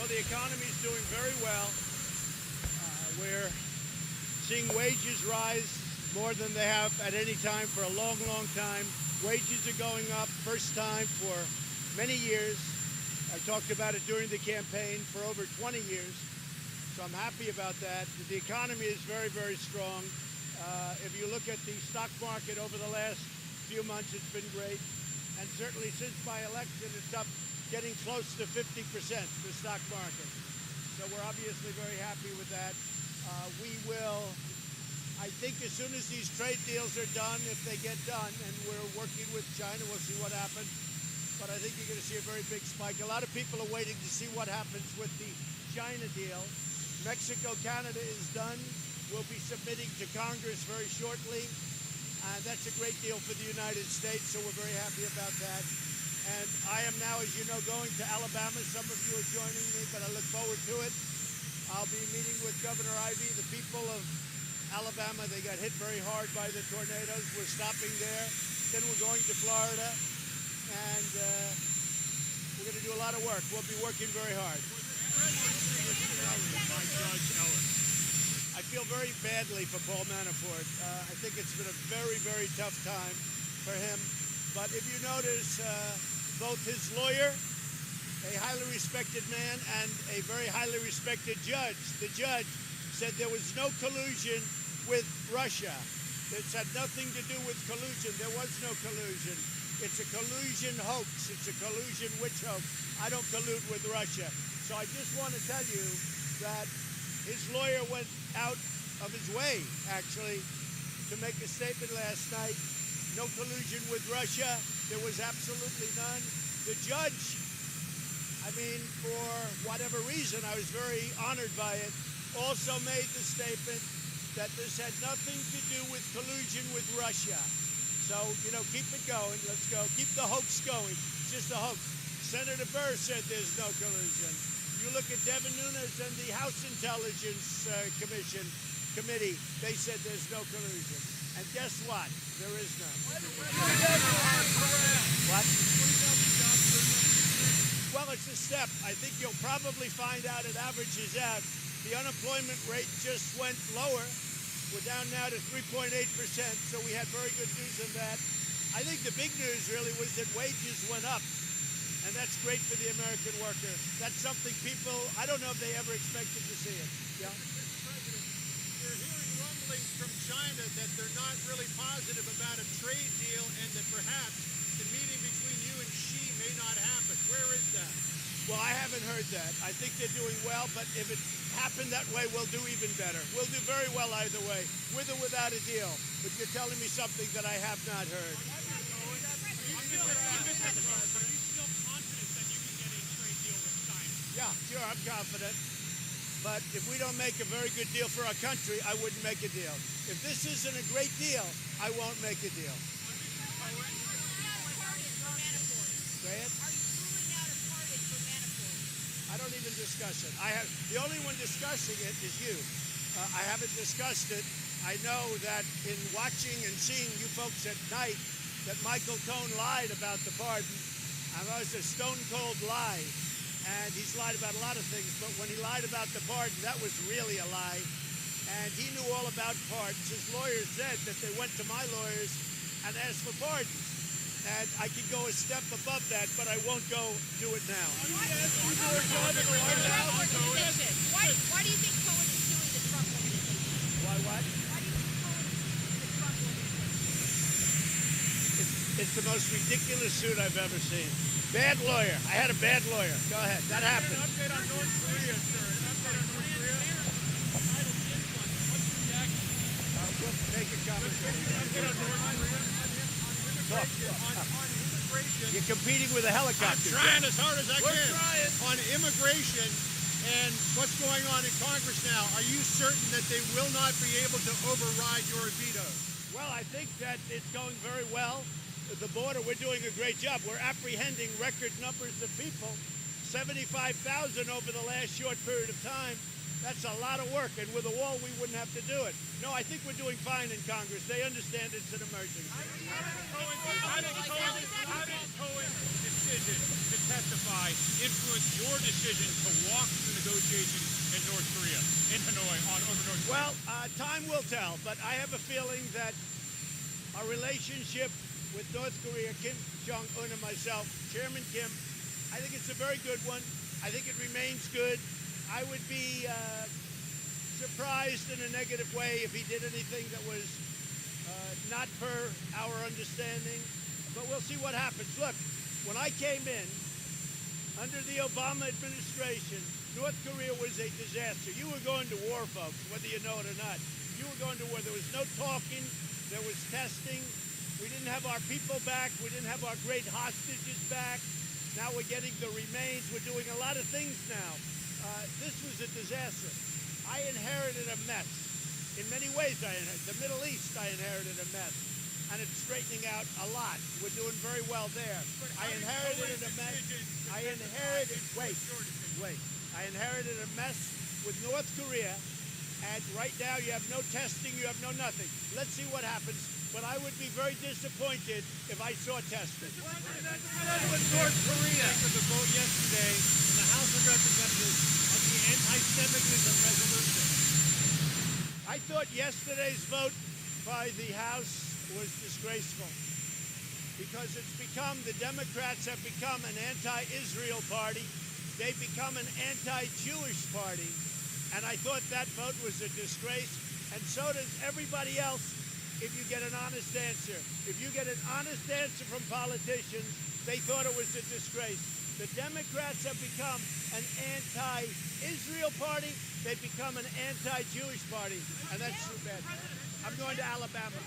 the economy is doing very well. We're seeing wages rise more than they have at any time for a long, long time. Wages are going up, first time for many years. I talked about it during the campaign for over 20 years, so I'm happy about that. The economy is very, very strong. If you look at the stock market over the last few months, it's been great. And certainly since my election, it's up getting close to 50%, the stock market. So we're obviously very happy with that. We will, I think as soon as these trade deals are done, if they get done, and we're working with China, we'll see what happens. But I think you're going to see a very big spike. A lot of people are waiting to see what happens with the China deal. Mexico, Canada is done. We'll be submitting to Congress very shortly. That's a great deal for the United States, so we're very happy about that. And I am now, as you know, going to Alabama. Some of you are joining me, but I look forward to it. I'll be meeting with Governor Ivey. The people of Alabama, they got hit very hard by the tornadoes. We're stopping there. Then we're going to Florida. And we're going to do a lot of work. We'll be working very hard. I feel very badly for Paul Manafort. I think it's been a very, very tough time for him. But if you notice, both his lawyer, a highly respected man, and a very highly respected judge. The judge said there was no collusion with Russia. This had nothing to do with collusion. There was no collusion. It's a collusion hoax. It's a collusion witch hoax. I don't collude with Russia. So I just want to tell you that his lawyer went out of his way, actually, to make a statement last night. No collusion with Russia. There was absolutely none. The judge, I mean, for whatever reason, I was very honored by it, also made the statement that this had nothing to do with collusion with Russia. So, you know, keep it going. Let's go. Keep the hoax going. It's just a hoax. Senator Burr said there's no collusion. You look at Devin Nunes and the House Intelligence Committee, they said there's no collusion. And guess what? There is none. What? Well, it's a step. I think you'll probably find out it averages out. The unemployment rate just went lower. We're down now to 3.8%, so we had very good news on that. I think the big news really was that wages went up, and that's great for the American worker. That's something people, I don't know if they ever expected to see it. Yeah. Mr. President, we're hearing rumblings from China that they're not really positive about a trade deal and that perhaps the meeting between you and Xi may not happen. Where is that? Well, I haven't heard that. I think they're doing well, but if it happened that way, we'll do even better. We'll do very well either way, with or without a deal. But you're telling me something that I have not heard. Are you still confident that you can get a trade deal with China? Yeah, sure, I'm confident. But if we don't make a very good deal for our country, I wouldn't make a deal. If this isn't a great deal, I won't make a deal. Go ahead. I don't even discuss it. The only one discussing it is you. I haven't discussed it. I know that in watching and seeing you folks at night, that Michael Cohen lied about the pardon. I know it's a stone-cold lie, and he's lied about a lot of things, but when he lied about the pardon, that was really a lie, and he knew all about pardons. His lawyers said that they went to my lawyers and asked for pardons. And I could go a step above that, but I won't go do it now. Why do you think Cohen is suing the Trump organization? Why what? Why do you think Cohen is suing the Trump organization? It's the most ridiculous suit I've ever seen. Bad lawyer. I had a bad lawyer. Go ahead. That happened. An update on North Korea, sir. An update on North Korea. Title influence. What's your reaction? We'll take a conversation. Update on North Korea. Talk. On immigration. You're competing with a helicopter. I'm trying as hard as I We're can. trying. On immigration and what's going on in Congress now, are you certain that they will not be able to override your veto? Well, I think that it's going very well. At the border, we're doing a great job. We're apprehending record numbers of people. 75,000 over the last short period of time. That's a lot of work, and with a wall, we wouldn't have to do it. No, I think we're doing fine in Congress. They understand it's an emergency. How did Cohen's decision to testify influence your decision to walk through negotiations in North Korea, in Hanoi, over North Korea? Well, time will tell, but I have a feeling that our relationship with North Korea, Kim Jong-un and myself, Chairman Kim, I think it's a very good one. I think it remains good. I would be surprised in a negative way if he did anything that was not per our understanding, but we'll see what happens. Look, when I came in, under the Obama administration, North Korea was a disaster. You were going to war, folks, whether you know it or not. You were going to war. There was no talking. There was testing. We didn't have our people back. We didn't have our great hostages back. Now we're getting the remains. We're doing a lot of things now. This was a disaster. I inherited a mess. In many ways, the Middle East, I inherited a mess. And it's straightening out a lot. We're doing very well there. I inherited a mess. I inherited a mess with North Korea. And right now, you have no testing, you have no nothing. Let's see what happens. But I would be very disappointed if I saw testing. With North Korea, for the vote yesterday in the House of Representatives on the anti-Semitism resolution. I thought yesterday's vote by the House was disgraceful because the Democrats have become an anti-Israel party. They've become an anti-Jewish party. And I thought that vote was a disgrace. And so does everybody else if you get an honest answer. If you get an honest answer from politicians, they thought it was a disgrace. The Democrats have become an anti-Israel party. They've become an anti-Jewish party. And that's too bad. I'm going to Alabama.